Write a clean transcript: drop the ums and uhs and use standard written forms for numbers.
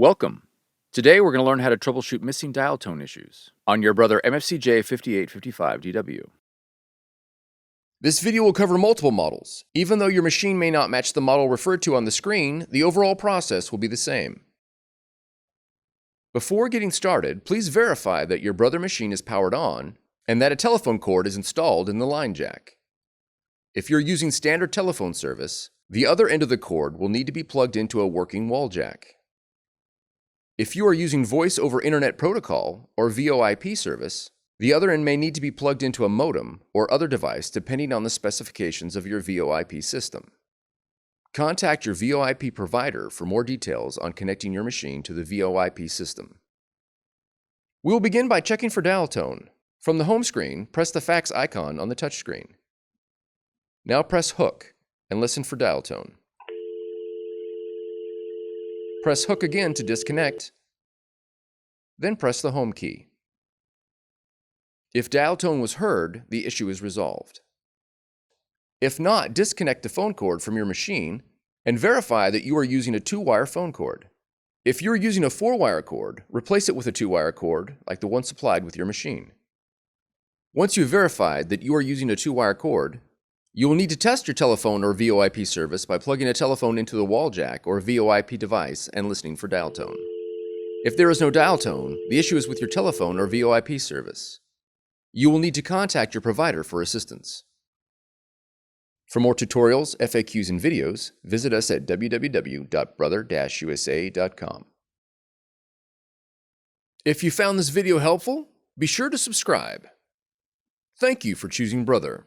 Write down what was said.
Welcome. Today we're going to learn how to troubleshoot missing dial tone issues on your Brother MFC-J5855DW. This video will cover multiple models. Even though your machine may not match the model referred to on the screen, the overall process will be the same. Before getting started, please verify that your Brother machine is powered on and that a telephone cord is installed in the line jack. If you're using standard telephone service, the other end of the cord will need to be plugged into a working wall jack. If you are using Voice over Internet Protocol or VoIP service, the other end may need to be plugged into a modem or other device depending on the specifications of your VoIP system. Contact your VoIP provider for more details on connecting your machine to the VoIP system. We will begin by checking for dial tone. From the home screen, press the fax icon on the touchscreen. Now press hook and listen for dial tone. Press hook again to disconnect, then press the home key. If dial tone was heard, the issue is resolved. If not, disconnect the phone cord from your machine and verify that you are using a 2-wire phone cord. If you are using a 4-wire cord, replace it with a 2-wire cord like the one supplied with your machine. Once you've verified that you are using a 2-wire cord, you will need to test your telephone or VoIP service by plugging a telephone into the wall jack or VoIP device and listening for dial tone. If there is no dial tone, the issue is with your telephone or VoIP service. You will need to contact your provider for assistance. For more tutorials, FAQs, and videos, visit us at www.brother-usa.com. If you found this video helpful, be sure to subscribe. Thank you for choosing Brother.